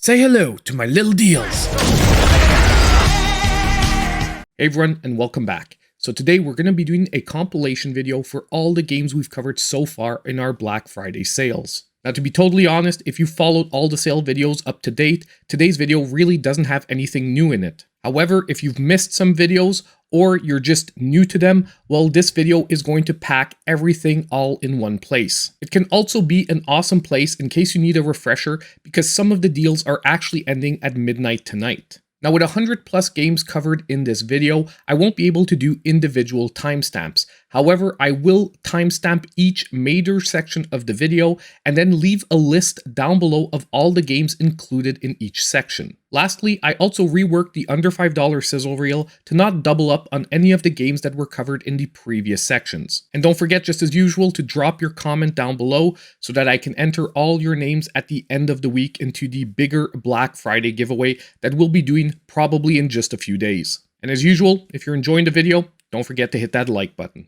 Say hello to my little deals. Hey everyone, and welcome back. So today we're going to be doing a compilation video for all the games we've covered so far in our Black Friday sales. Now, to be totally honest, if you followed all the sale videos up to date, today's video really doesn't have anything new in it. However, if you've missed some videos or you're just new to them, well, this video is going to pack everything all in one place. It can also be an awesome place in case you need a refresher because some of the deals are actually ending at midnight tonight. Now, with 100 plus games covered in this video, I won't be able to do individual timestamps. However, I will timestamp each major section of the video and then leave a list down below of all the games included in each section. Lastly, I also reworked the under $5 sizzle reel to not double up on any of the games that were covered in the previous sections. And don't forget, just as usual, to drop your comment down below so that I can enter all your names at the end of the week into the bigger Black Friday giveaway that we'll be doing probably in just a few days. And as usual, if you're enjoying the video, don't forget to hit that like button.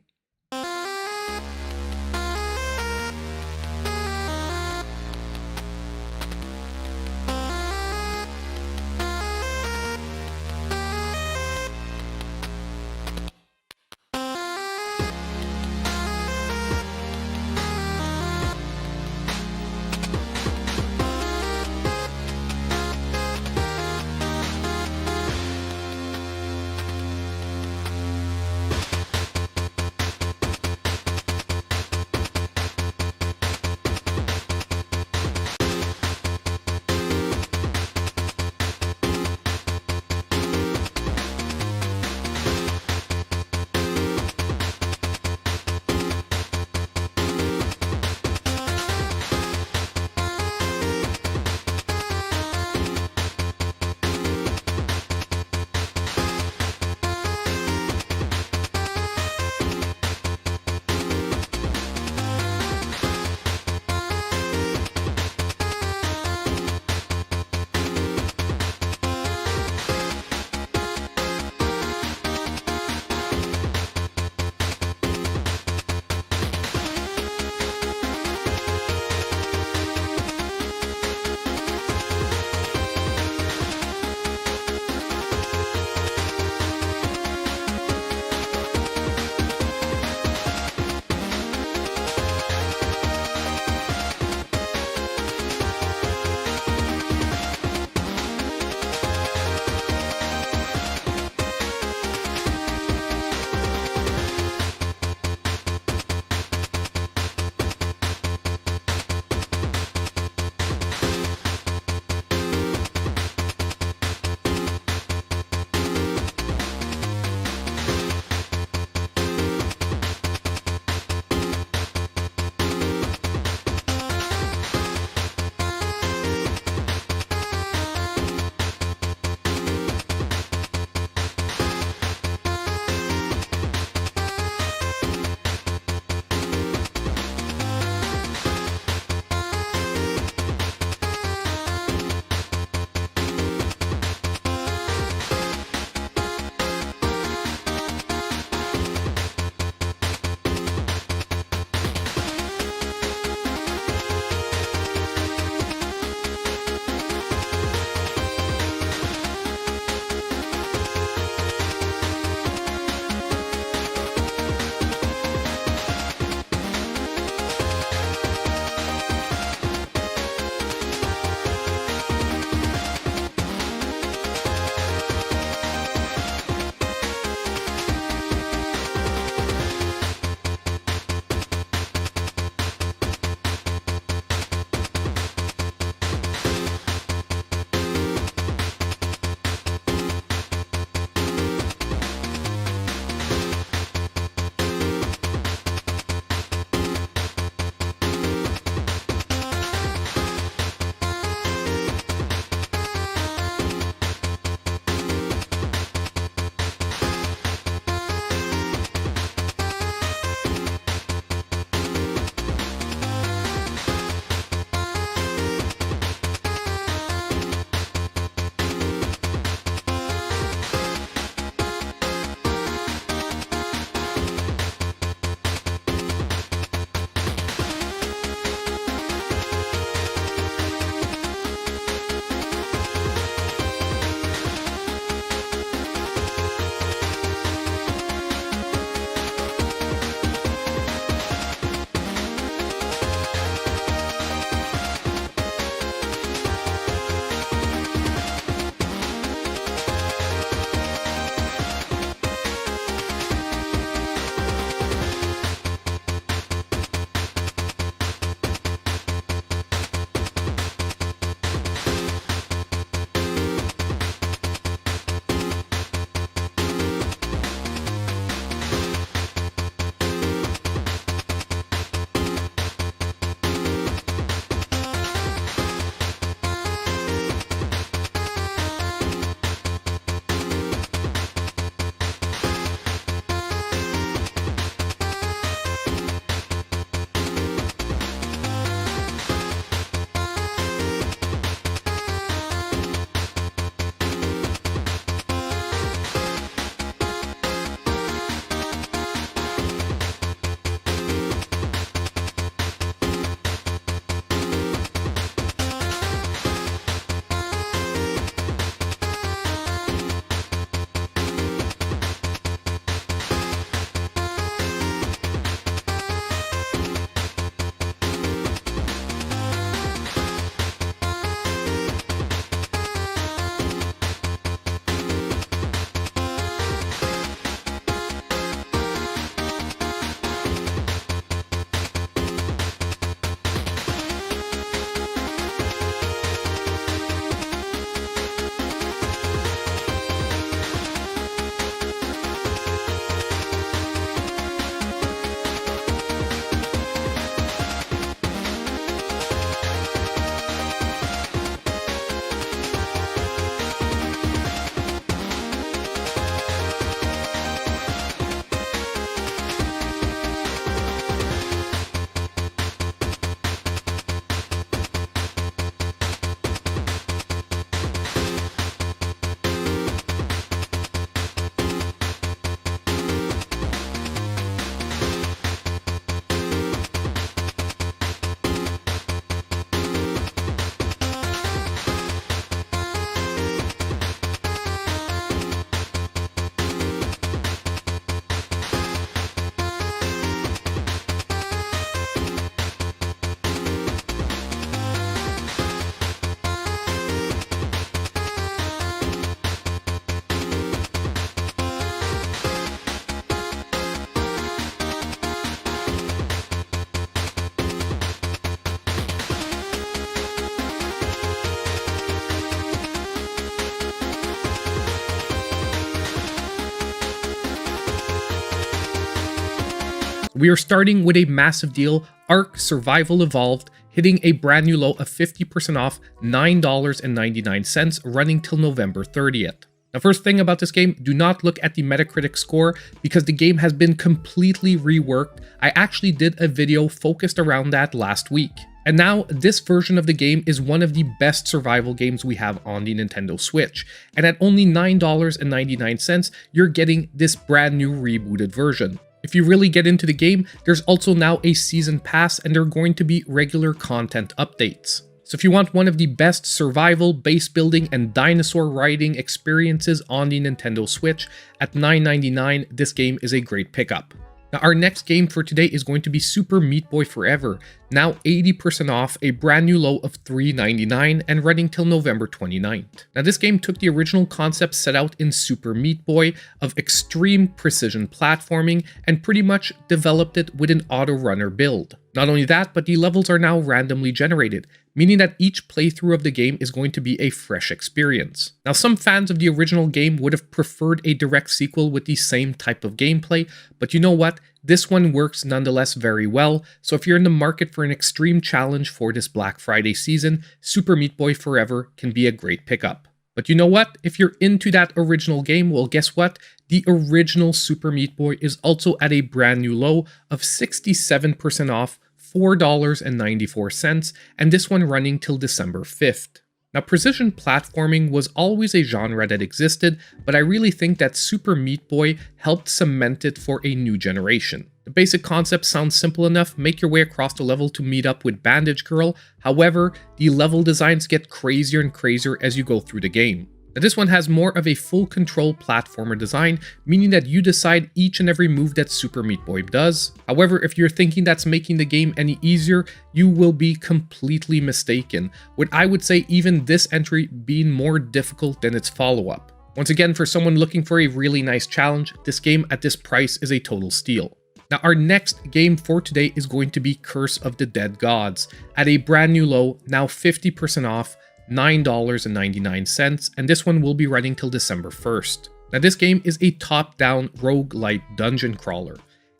We are starting with a massive deal, Ark Survival Evolved, hitting a brand new low of 50% off, $9.99, running till November 30th. Now, first thing about this game, do not look at the Metacritic score because the game has been completely reworked. I actually did a video focused around that last week. And now, this version of the game is one of the best survival games we have on the Nintendo Switch. And at only $9.99, you're getting this brand new rebooted version. If you really get into the game, there's also now a season pass and there are going to be regular content updates. So if you want one of the best survival, base building, and dinosaur riding experiences on the Nintendo Switch, at $9.99, this game is a great pickup. Now, our next game for today is going to be Super Meat Boy Forever, now 80% off, a brand new low of $3.99 and running till November 29th. Now, this game took the original concept set out in Super Meat Boy of extreme precision platforming and pretty much developed it with an auto-runner build. Not only that, but the levels are now randomly generated, meaning that each playthrough of the game is going to be a fresh experience. Now, some fans of the original game would have preferred a direct sequel with the same type of gameplay, but you know what? This one works nonetheless very well, so if you're in the market for an extreme challenge for this Black Friday season, Super Meat Boy Forever can be a great pickup. But you know what? If you're into that original game, well, guess what? The original Super Meat Boy is also at a brand new low of 67% off, $4.94, and this one running till December 5th. Now, precision platforming was always a genre that existed, but I really think that Super Meat Boy helped cement it for a new generation. The basic concept sounds simple enough: make your way across the level to meet up with Bandage Girl. However, the level designs get crazier and crazier as you go through the game. Now, this one has more of a full control platformer design, meaning that you decide each and every move that Super Meat Boy does. However, if you're thinking that's making the game any easier, you will be completely mistaken, with I would say even this entry being more difficult than its follow-up. Once again, for someone looking for a really nice challenge, this game at this price is a total steal. Now, our next game for today is going to be Curse of the Dead Gods, at a brand new low, now 50% off, $9.99, and this one will be running till December 1st. Now, this game is a top-down roguelite dungeon crawler,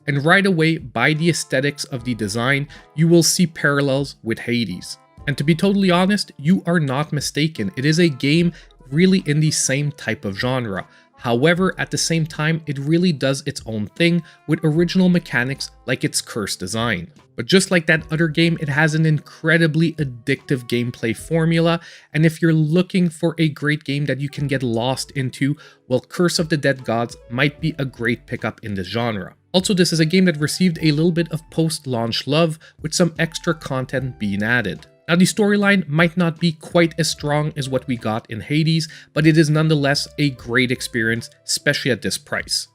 and right away, by the aesthetics of the design, you will see parallels with Hades. And to be totally honest, you are not mistaken. It is a game really in the same type of genre. However, at the same time, it really does its own thing with original mechanics like its curse design. But just like that other game, it has an incredibly addictive gameplay formula, and if you're looking for a great game that you can get lost into, well, Curse of the Dead Gods might be a great pickup in this genre. Also, this is a game that received a little bit of post-launch love, with some extra content being added. Now, the storyline might not be quite as strong as what we got in Hades, but it is nonetheless a great experience, especially at this price.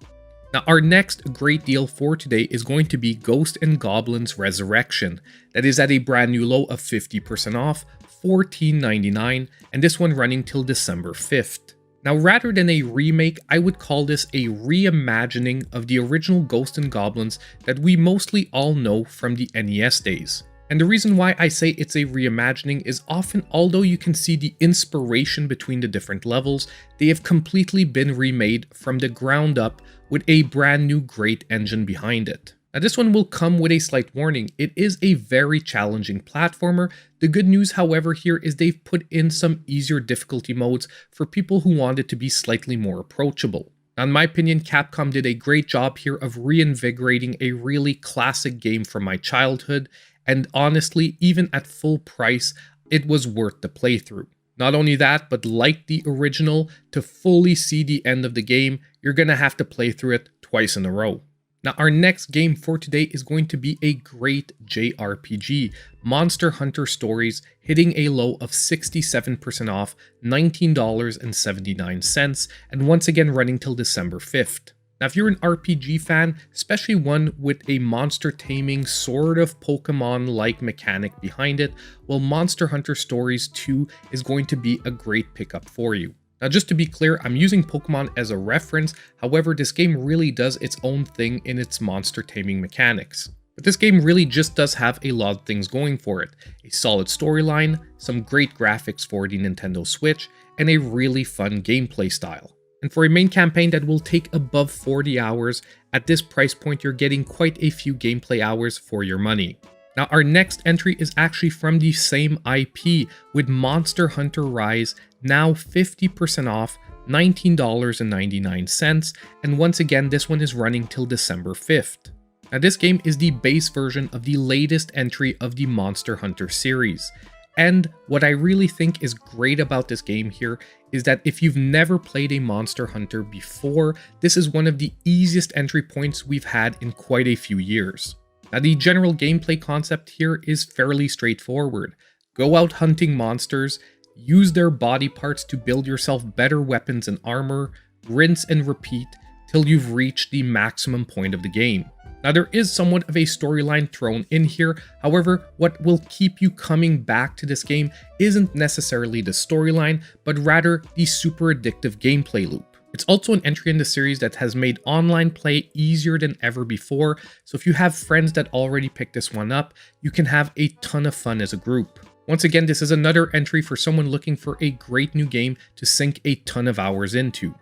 Now, our next great deal for today is going to be Ghosts 'n Goblins Resurrection. That is at a brand new low of 50% off, $14.99, and this one running till December 5th. Now, rather than a remake, I would call this a reimagining of the original Ghosts 'n Goblins that we mostly all know from the NES days. And the reason why I say it's a reimagining is often, although you can see the inspiration between the different levels, they have completely been remade from the ground up with a brand new great engine behind it. Now, this one will come with a slight warning. It is a very challenging platformer. The good news, however, here is they've put in some easier difficulty modes for people who want it to be slightly more approachable. Now, in my opinion, Capcom did a great job here of reinvigorating a really classic game from my childhood, and honestly, even at full price, it was worth the playthrough. Not only that, but like the original, to fully see the end of the game, you're gonna have to play through it twice in a row. Now, our next game for today is going to be a great JRPG, Monster Hunter Stories, hitting a low of 67% off, $19.79, and once again running till December 5th. Now, if you're an RPG fan, especially one with a monster taming sort of Pokemon-like mechanic behind it, well, Monster Hunter Stories 2 is going to be a great pickup for you. Now, just to be clear, I'm using Pokemon as a reference, however, this game really does its own thing in its monster taming mechanics. But this game really just does have a lot of things going for it. A solid storyline, some great graphics for the Nintendo Switch, and a really fun gameplay style. And for a main campaign that will take above 40 hours, at this price point you're getting quite a few gameplay hours for your money. Now our next entry is actually from the same IP with Monster Hunter Rise, now 50% off, $19.99, and once again this one is running till December 5th. Now this game is the base version of the latest entry of the Monster Hunter series. And what I really think is great about this game here is that if you've never played a Monster Hunter before, this is one of the easiest entry points we've had in quite a few years. Now the general gameplay concept here is fairly straightforward. Go out hunting monsters, use their body parts to build yourself better weapons and armor, rinse and repeat till you've reached the maximum point of the game. Now there is somewhat of a storyline thrown in here, however, what will keep you coming back to this game isn't necessarily the storyline, but rather the super addictive gameplay loop. It's also an entry in the series that has made online play easier than ever before, so if you have friends that already picked this one up, you can have a ton of fun as a group. Once again, this is another entry for someone looking for a great new game to sink a ton of hours into.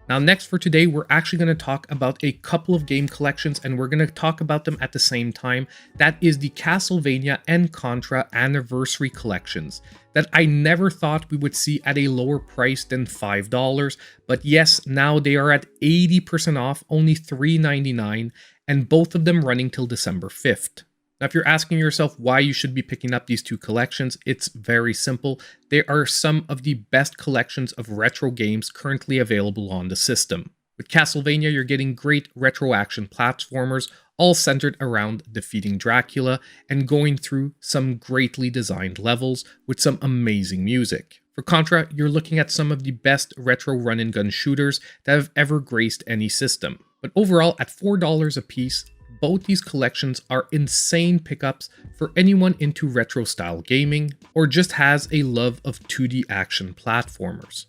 Now next for today, we're actually going to talk about a couple of game collections and we're going to talk about them at the same time. That is the Castlevania and Contra Anniversary collections that I never thought we would see at a lower price than $5. But yes, now they are at 80% off, only $3.99, and both of them running till December 5th. Now, if you're asking yourself why you should be picking up these two collections, it's very simple. They are some of the best collections of retro games currently available on the system. With Castlevania, you're getting great retro action platformers, all centered around defeating Dracula and going through some greatly designed levels with some amazing music. For Contra, you're looking at some of the best retro run-and-gun shooters that have ever graced any system. But overall, at $4 a piece, both these collections are insane pickups for anyone into retro-style gaming or just has a love of 2D action platformers.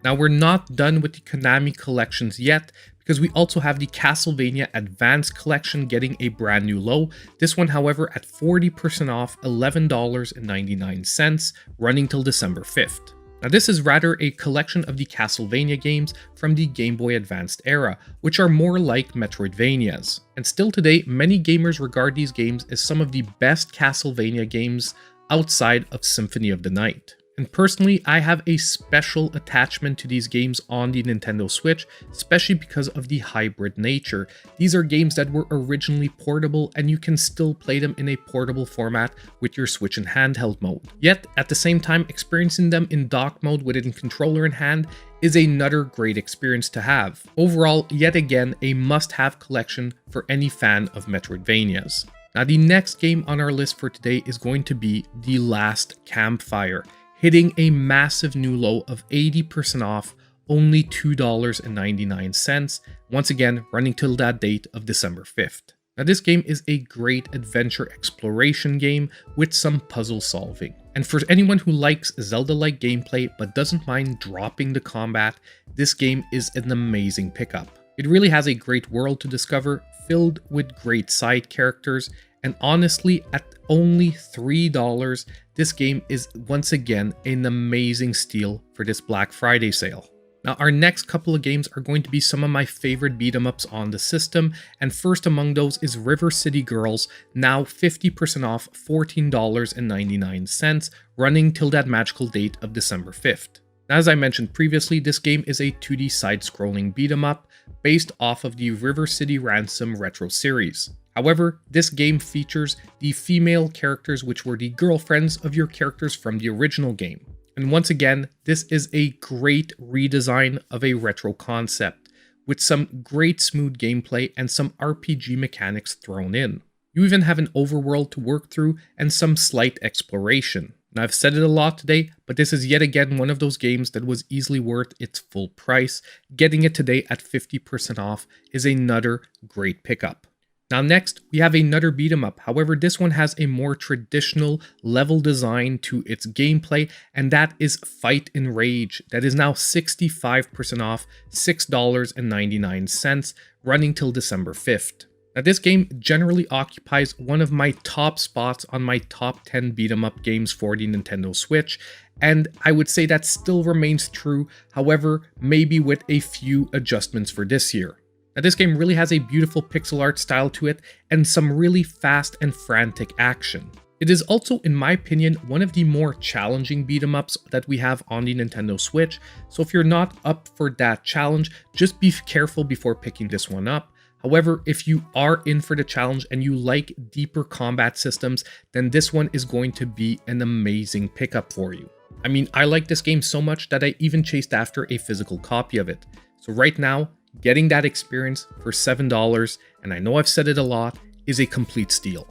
Now, we're not done with the Konami collections yet, because we also have the Castlevania Advanced Collection getting a brand new low. This one, however, at 40% off, $11.99, running till December 5th. Now, this is rather a collection of the Castlevania games from the Game Boy Advanced era, which are more like Metroidvanias. And still today, many gamers regard these games as some of the best Castlevania games outside of Symphony of the Night. And personally, I have a special attachment to these games on the Nintendo Switch, especially because of the hybrid nature. These are games that were originally portable and you can still play them in a portable format with your Switch in handheld mode. Yet, at the same time, experiencing them in dock mode with a controller in hand is another great experience to have. Overall, yet again, a must-have collection for any fan of Metroidvanias. Now, the next game on our list for today is going to be The Last Campfire, hitting a massive new low of 80% off, only $2.99, once again running till that date of December 5th. Now this game is a great adventure exploration game with some puzzle solving. And for anyone who likes Zelda-like gameplay but doesn't mind dropping the combat, this game is an amazing pickup. It really has a great world to discover, filled with great side characters, and honestly, at only $3, this game is once again an amazing steal for this Black Friday sale. Now, our next couple of games are going to be some of my favorite beat-em-ups on the system, and first among those is River City Girls, now 50% off, $14.99, running till that magical date of December 5th. As I mentioned previously, this game is a 2D side-scrolling beat-em-up based off of the River City Ransom retro series. However, this game features the female characters which were the girlfriends of your characters from the original game. And once again, this is a great redesign of a retro concept, with some great smooth gameplay and some RPG mechanics thrown in. You even have an overworld to work through and some slight exploration. Now, I've said it a lot today, but this is yet again one of those games that was easily worth its full price. Getting it today at 50% off is another great pickup. Now next, we have another beat 'em up. However, this one has a more traditional level design to its gameplay, and that is Fight and Rage. That is now 65% off, $6.99, running till December 5th. Now, this game generally occupies one of my top spots on my top 10 beat 'em up games for the Nintendo Switch, and I would say that still remains true, however, maybe with a few adjustments for this year. Now, this game really has a beautiful pixel art style to it and some really fast and frantic action. It is also, in my opinion, one of the more challenging beat 'em ups that we have on the Nintendo Switch, so if you're not up for that challenge, just be careful before picking this one up. However, if you are in for the challenge and you like deeper combat systems, then this one is going to be an amazing pickup for you. I mean, I like this game so much that I even chased after a physical copy of it. So right now, getting that experience for $7, and I know I've said it a lot, is a complete steal.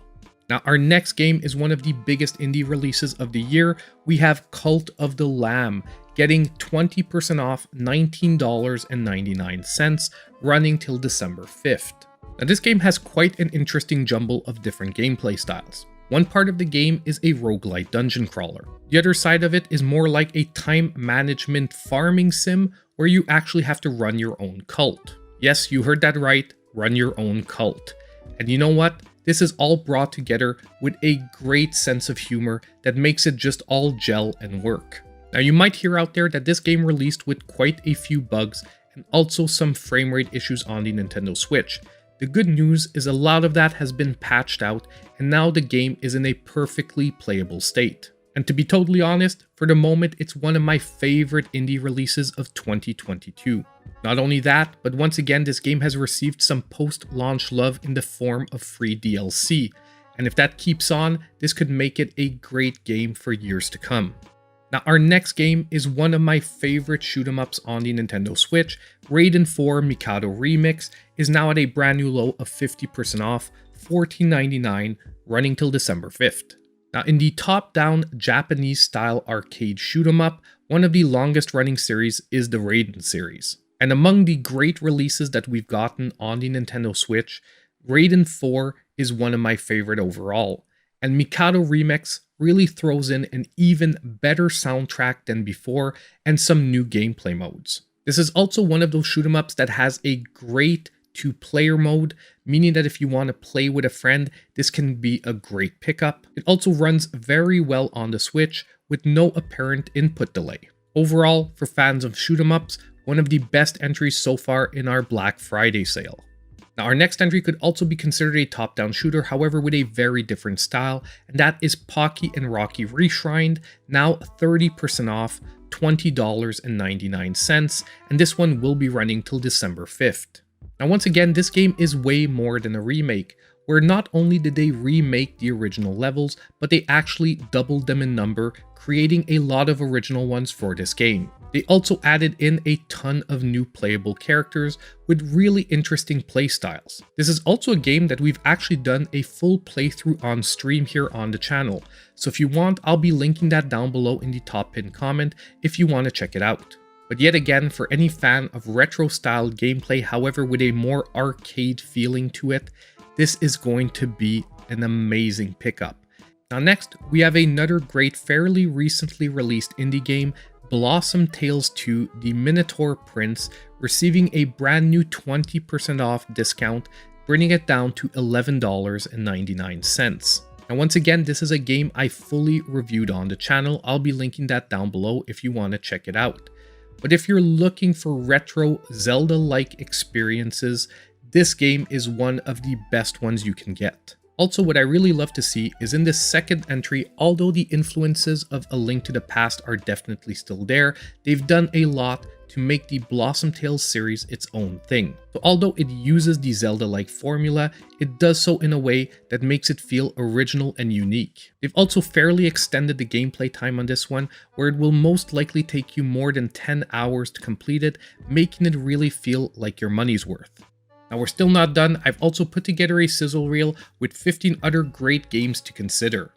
Now, our next game is one of the biggest indie releases of the year. We have Cult of the Lamb, getting 20% off, $19.99, running till December 5th. Now, this game has quite an interesting jumble of different gameplay styles. One part of the game is a roguelite dungeon crawler. The other side of it is more like a time management farming sim where you actually have to run your own cult. Yes, you heard that right, run your own cult. And you know what? This is all brought together with a great sense of humor that makes it just all gel and work. Now, you might hear out there that this game released with quite a few bugs and also some frame rate issues on the Nintendo Switch. The good news is a lot of that has been patched out and now the game is in a perfectly playable state. And to be totally honest, for the moment it's one of my favorite indie releases of 2022. Not only that, but once again this game has received some post-launch love in the form of free DLC. And if that keeps on, this could make it a great game for years to come. Now, our next game is one of my favorite shoot 'em ups on the Nintendo Switch. Raiden 4 Mikado Remix is now at a brand new low of 50% off, $14.99, running till December 5th. Now, in the top-down Japanese-style arcade shoot 'em up, one of the longest running series is the Raiden series. And among the great releases that we've gotten on the Nintendo Switch, Raiden 4 is one of my favorite overall. And Mikado Remix really throws in an even better soundtrack than before and some new gameplay modes. This is also one of those shoot 'em ups that has a great two-player mode, meaning that if you want to play with a friend, this can be a great pickup. It also runs very well on the Switch with no apparent input delay. Overall, for fans of shoot 'em ups, one of the best entries so far in our Black Friday sale. Now, our next entry could also be considered a top-down shooter, however with a very different style, and that is Pocky and Rocky Reshrined, now 30% off, $20.99, and this one will be running till December 5th. Now, once again, this game is way more than a remake, where not only did they remake the original levels, but they actually doubled them in number, creating a lot of original ones for this game. They also added in a ton of new playable characters with really interesting playstyles. This is also a game that we've actually done a full playthrough on stream here on the channel, so if you want, I'll be linking that down below in the top pinned comment if you want to check it out. But yet again, for any fan of retro-style gameplay, however with a more arcade feeling to it, this is going to be an amazing pickup. Now next, we have another great fairly recently released indie game, Blossom Tales 2 The Minotaur Prince, receiving a brand new 20% off discount, bringing it down to $11.99. Now once again, this is a game I fully reviewed on the channel. I'll be linking that down below if you want to check it out. But if you're looking for retro Zelda-like experiences, this game is one of the best ones you can get. Also, what I really love to see is in this second entry, although the influences of A Link to the Past are definitely still there, they've done a lot to make the Blossom Tales series its own thing. So although it uses the Zelda-like formula, it does so in a way that makes it feel original and unique. They've also fairly extended the gameplay time on this one, where it will most likely take you more than 10 hours to complete it, making it really feel like your money's worth. Now we're still not done. I've also put together a sizzle reel with 15 other great games to consider.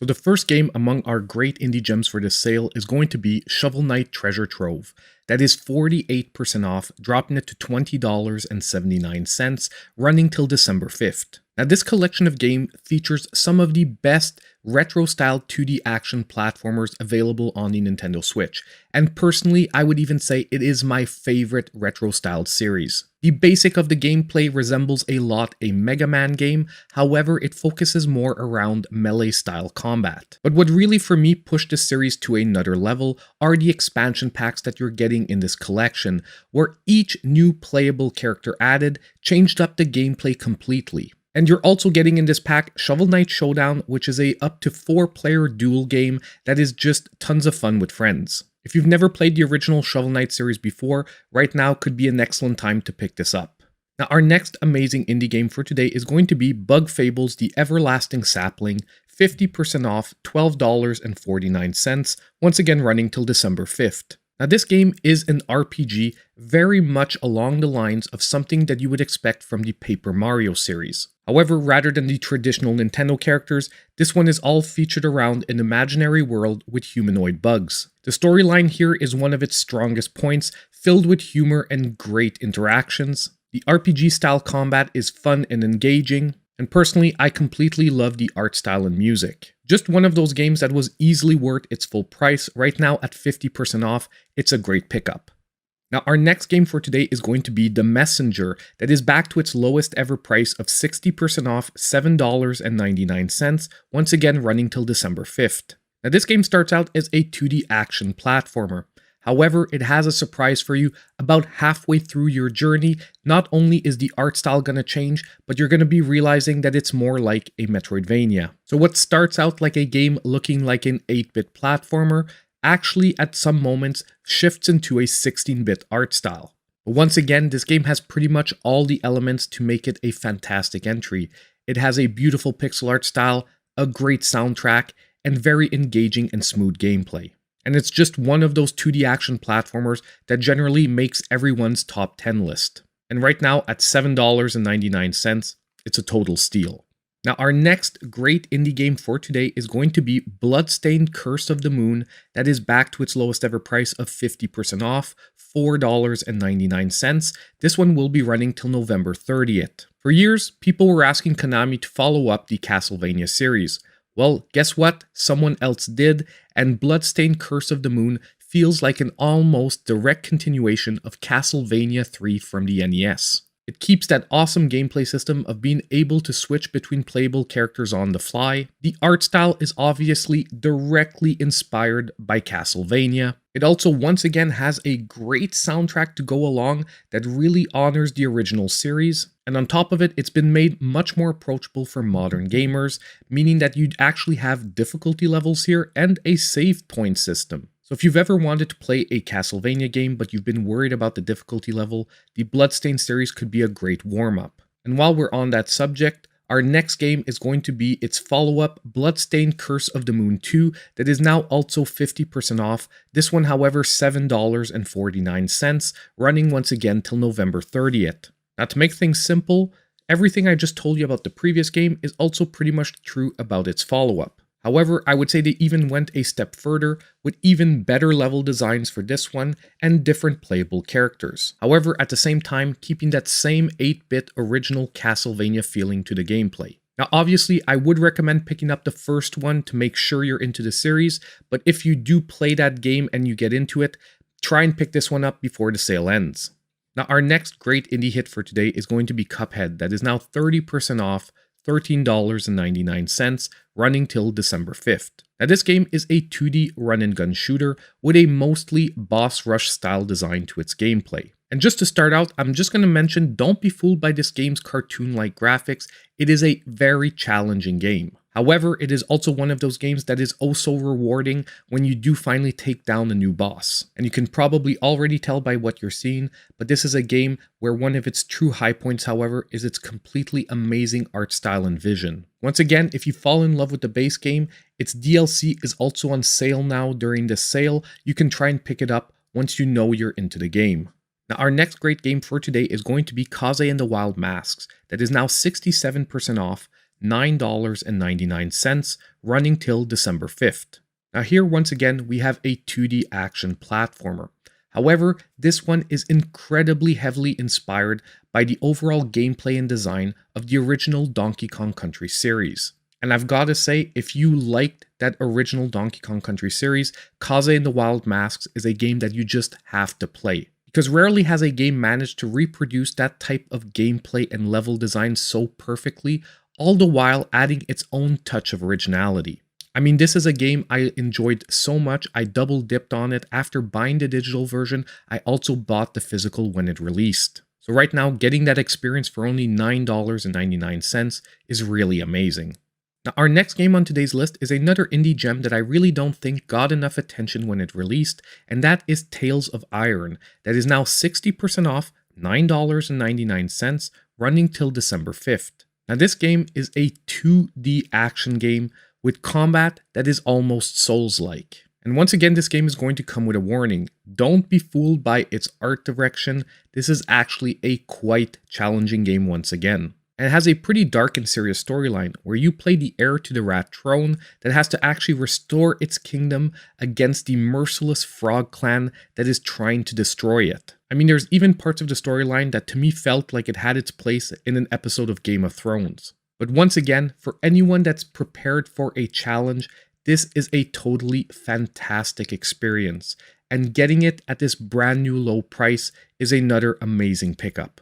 So the first game among our great indie gems for this sale is going to be Shovel Knight Treasure Trove. That is 48% off, dropping it to $20.79, running till December 5th. Now this collection of game features some of the best retro-style 2D action platformers available on the Nintendo Switch, and personally I would even say it is my favorite retro-styled series. The basic of the gameplay resembles a lot a Mega Man game, however it focuses more around melee-style combat. But what really for me pushed this series to another level are the expansion packs that you're getting in this collection, where each new playable character added changed up the gameplay completely. And you're also getting in this pack Shovel Knight Showdown, which is a up to 4-player duel game that is just tons of fun with friends. If you've never played the original Shovel Knight series before, right now could be an excellent time to pick this up. Now our next amazing indie game for today is going to be Bug Fables The Everlasting Sapling, 50% off, $12.49, once again running till December 5th. Now this game is an RPG very much along the lines of something that you would expect from the Paper Mario series. However, rather than the traditional Nintendo characters, this one is all featured around an imaginary world with humanoid bugs. The storyline here is one of its strongest points, filled with humor and great interactions. The RPG style combat is fun and engaging, and personally I completely love the art style and music. Just one of those games that was easily worth its full price. Right now at 50% off, it's a great pickup. Now our next game for today is going to be The Messenger, that is back to its lowest ever price of 60% off, $7.99, once again running till December 5th. Now this game starts out as a 2D action platformer. However, it has a surprise for you about halfway through your journey. Not only is the art style going to change, but you're going to be realizing that it's more like a Metroidvania. So what starts out like a game looking like an 8-bit platformer, actually at some moments shifts into a 16-bit art style. But once again, this game has pretty much all the elements to make it a fantastic entry. It has a beautiful pixel art style, a great soundtrack, and very engaging and smooth gameplay. And it's just one of those 2D action platformers that generally makes everyone's top 10 list. And right now at $7.99, it's a total steal. Now our next great indie game for today is going to be Bloodstained Curse of the Moon, that is back to its lowest ever price of 50% off, $4.99. This one will be running till November 30th. For years, people were asking Konami to follow up the Castlevania series. Well, guess what? Someone else did, and Bloodstained Curse of the Moon feels like an almost direct continuation of Castlevania 3 from the NES. It keeps that awesome gameplay system of being able to switch between playable characters on the fly. The art style is obviously directly inspired by Castlevania. It also once again has a great soundtrack to go along that really honors the original series. And on top of it, it's been made much more approachable for modern gamers, meaning that you'd actually have difficulty levels here and a save point system. So if you've ever wanted to play a Castlevania game but you've been worried about the difficulty level, the Bloodstained series could be a great warm-up. And while we're on that subject, our next game is going to be its follow-up, Bloodstained Curse of the Moon 2, that is now also 50% off. This one, however, $7.49, running once again till November 30th. Now to make things simple, everything I just told you about the previous game is also pretty much true about its follow-up. However, I would say they even went a step further with even better level designs for this one and different playable characters. However, at the same time, keeping that same 8-bit original Castlevania feeling to the gameplay. Now, obviously, I would recommend picking up the first one to make sure you're into the series, but if you do play that game and you get into it, try and pick this one up before the sale ends. Now, our next great indie hit for today is going to be Cuphead, that is now 30% off, $13.99, running till December 5th. Now this game is a 2D run-and-gun shooter with a mostly boss rush style design to its gameplay. And just to start out, I'm just going to mention, don't be fooled by this game's cartoon-like graphics. It is a very challenging game. However, it is also one of those games that is oh so rewarding when you do finally take down a new boss. And you can probably already tell by what you're seeing, but this is a game where one of its true high points, however, is its completely amazing art style and vision. Once again, if you fall in love with the base game, its DLC is also on sale now during this sale. You can try and pick it up once you know you're into the game. Now, our next great game for today is going to be Kaze and the Wild Masks, that is now 67% off, $9.99, running till December 5th. Now here once again we have a 2D action platformer. However, this one is incredibly heavily inspired by the overall gameplay and design of the original Donkey Kong Country series. And I've got to say, if you liked that original Donkey Kong Country series, Kaze and the Wild Masks is a game that you just have to play. Because rarely has a game managed to reproduce that type of gameplay and level design so perfectly, all the while adding its own touch of originality. I mean, this is a game I enjoyed so much, I double dipped on it. After buying the digital version, I also bought the physical when it released. So right now, getting that experience for only $9.99 is really amazing. Now, our next game on today's list is another indie gem that I really don't think got enough attention when it released, and that is Tales of Iron, that is now 60% off, $9.99, running till December 5th. Now, this game is a 2D action game with combat that is almost Souls-like. And once again, this game is going to come with a warning. Don't be fooled by its art direction. This is actually a quite challenging game once again. And it has a pretty dark and serious storyline where you play the heir to the rat throne that has to actually restore its kingdom against the merciless frog clan that is trying to destroy it. I mean, there's even parts of the storyline that to me felt like it had its place in an episode of Game of Thrones. But once again, for anyone that's prepared for a challenge, this is a totally fantastic experience. And getting it at this brand new low price is another amazing pickup.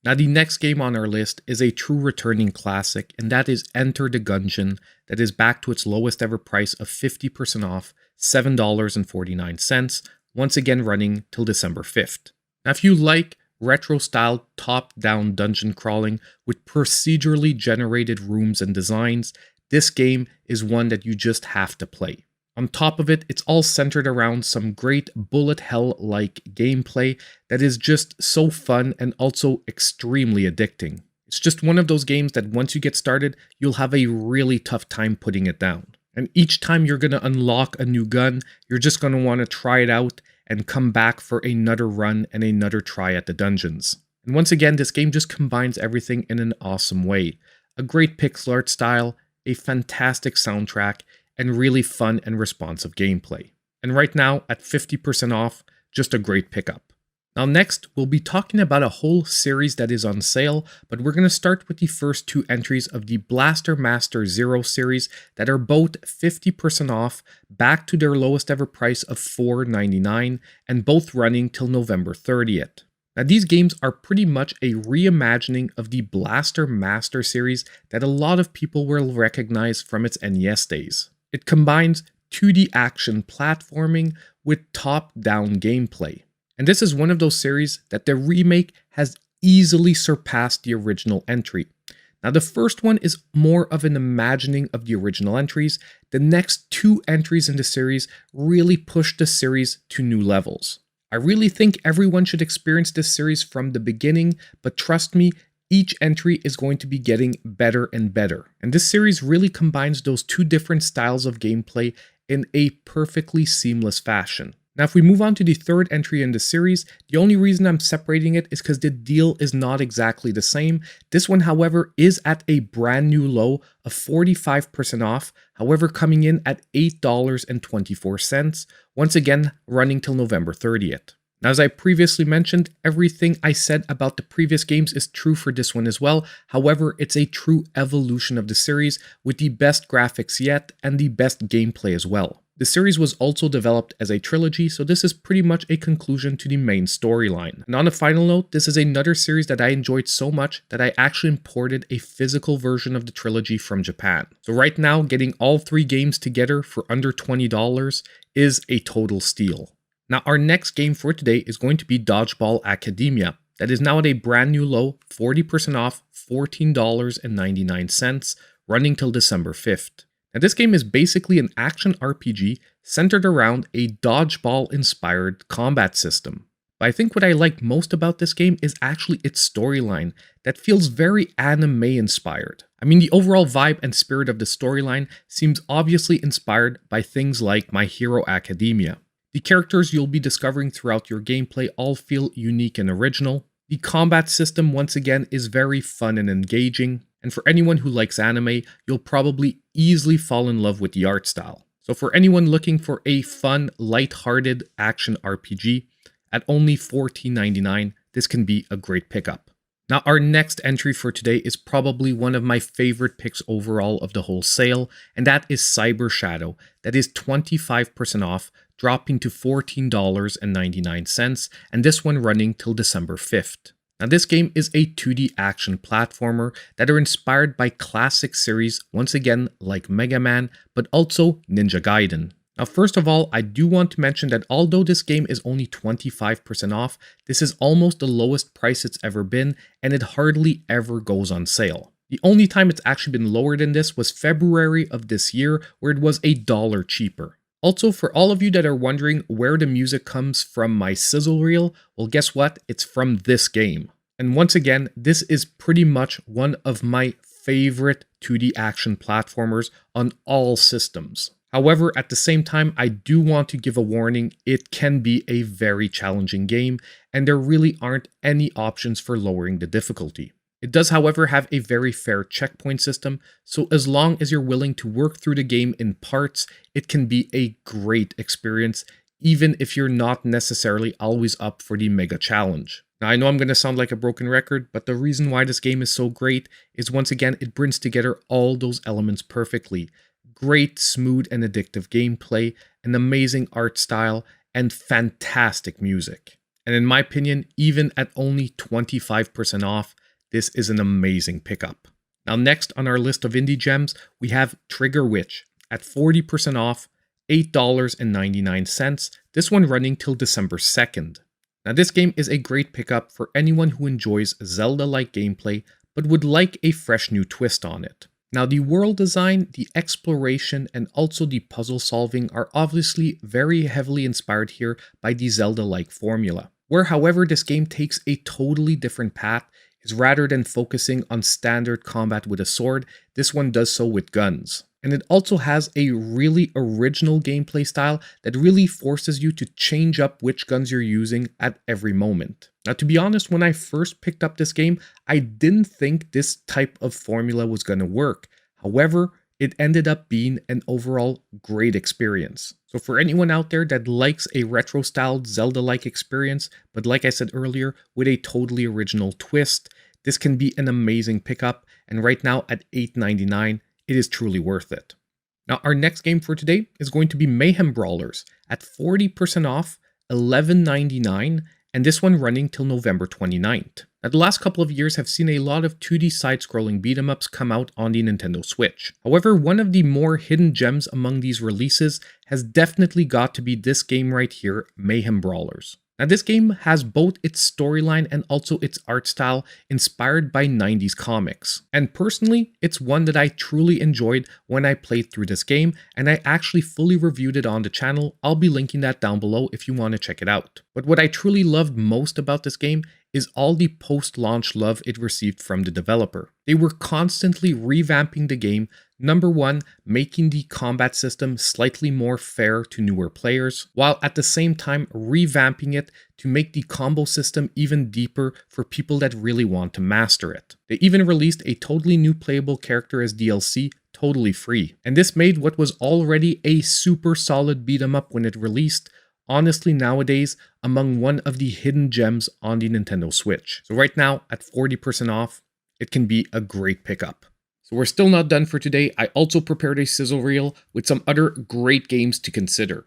Now, the next game on our list is a true returning classic, and that is Enter the Gungeon, that is back to its lowest ever price of 50% off, $7.49, once again running till December 5th. Now, if you like retro-style top-down dungeon crawling with procedurally generated rooms and designs, this game is one that you just have to play. On top of it, it's all centered around some great bullet hell-like gameplay that is just so fun and also extremely addicting. It's just one of those games that once you get started, you'll have a really tough time putting it down. And each time you're going to unlock a new gun, you're just going to want to try it out and come back for another run and another try at the dungeons. And once again, this game just combines everything in an awesome way. A great pixel art style, a fantastic soundtrack, and really fun and responsive gameplay. And right now, at 50% off, just a great pickup. Now next, we'll be talking about a whole series that is on sale, but we're going to start with the first two entries of the Blaster Master Zero series that are both 50% off, back to their lowest ever price of $4.99, and both running till November 30th. Now these games are pretty much a reimagining of the Blaster Master series that a lot of people will recognize from its NES days. It combines 2D action platforming with top-down gameplay. And this is one of those series that the remake has easily surpassed the original entry. Now the first one is more of an imagining of the original entries. The next two entries in the series really push the series to new levels. I really think everyone should experience this series from the beginning, but trust me, each entry is going to be getting better and better. And this series really combines those two different styles of gameplay in a perfectly seamless fashion. Now, if we move on to the third entry in the series, the only reason I'm separating it is because the deal is not exactly the same. This one, however, is at a brand new low of 45% off, however, coming in at $8.24, once again running till November 30th. Now, as I previously mentioned, everything I said about the previous games is true for this one as well. However, it's a true evolution of the series with the best graphics yet and the best gameplay as well. The series was also developed as a trilogy, so this is pretty much a conclusion to the main storyline. And on a final note, this is another series that I enjoyed so much that I actually imported a physical version of the trilogy from Japan. So right now, getting all three games together for under $20 is a total steal. Now, our next game for today is going to be Dodgeball Academia. That is now at a brand new low, 40% off, $14.99, running till December 5th. Now, this game is basically an action RPG centered around a dodgeball-inspired combat system. But I think what I like most about this game is actually its storyline that feels very anime-inspired. I mean, the overall vibe and spirit of the storyline seems obviously inspired by things like My Hero Academia. The characters you'll be discovering throughout your gameplay all feel unique and original. The combat system, once again, is very fun and engaging. And for anyone who likes anime, you'll probably easily fall in love with the art style. So for anyone looking for a fun, light-hearted action RPG, at only $14.99, this can be a great pickup. Now, our next entry for today is probably one of my favorite picks overall of the whole sale, and that is Cyber Shadow. That is 25% off, dropping to $14.99, and this one running till December 5th. Now, this game is a 2D action platformer that are inspired by classic series, once again like Mega Man, but also Ninja Gaiden. Now, first of all, I do want to mention that although this game is only 25% off, this is almost the lowest price it's ever been, and it hardly ever goes on sale. The only time it's actually been lower than this was February of this year, where it was $1 cheaper. Also, for all of you that are wondering where the music comes from my sizzle reel, well, guess what? It's from this game. And once again, this is pretty much one of my favorite 2D action platformers on all systems. However, at the same time, I do want to give a warning, it can be a very challenging game, and there really aren't any options for lowering the difficulty. It does, however, have a very fair checkpoint system, so as long as you're willing to work through the game in parts, it can be a great experience, even if you're not necessarily always up for the mega challenge. Now, I know I'm going to sound like a broken record, but the reason why this game is so great is, once again, it brings together all those elements perfectly. Great, smooth, and addictive gameplay, an amazing art style, and fantastic music. And in my opinion, even at only 25% off, this is an amazing pickup. Now, next on our list of indie gems, we have Trigger Witch at 40% off, $8.99, this one running till December 2nd. Now, this game is a great pickup for anyone who enjoys Zelda-like gameplay, but would like a fresh new twist on it. Now, the world design, the exploration, and also the puzzle solving are obviously very heavily inspired here by the Zelda-like formula. Where, however, this game takes a totally different path is rather than focusing on standard combat with a sword, this one does so with guns. And it also has a really original gameplay style that really forces you to change up which guns you're using at every moment. Now, to be honest, when I first picked up this game, I didn't think this type of formula was going to work. However, it ended up being an overall great experience. So for anyone out there that likes a retro-styled Zelda-like experience, but like I said earlier, with a totally original twist, this can be an amazing pickup, and right now at $8.99, it is truly worth it. Now, our next game for today is going to be Mayhem Brawlers at 40% off, $11.99, and this one running till November 29th. Now, the last couple of years have seen a lot of 2D side-scrolling beat-em-ups come out on the Nintendo Switch. However, one of the more hidden gems among these releases has definitely got to be this game right here, Mayhem Brawlers. Now, this game has both its storyline and also its art style inspired by 90s comics. And personally, it's one that I truly enjoyed when I played through this game, and I actually fully reviewed it on the channel. I'll be linking that down below if you want to check it out. But what I truly loved most about this game is all the post-launch love it received from the developer. They were constantly revamping the game, number one, making the combat system slightly more fair to newer players, while at the same time revamping it to make the combo system even deeper for people that really want to master it. They even released a totally new playable character as DLC, totally free. And this made what was already a super solid beat 'em up when it released, honestly nowadays among one of the hidden gems on the Nintendo Switch. So right now at 40% off, it can be a great pickup. So we're still not done for today. I also prepared a sizzle reel with some other great games to consider.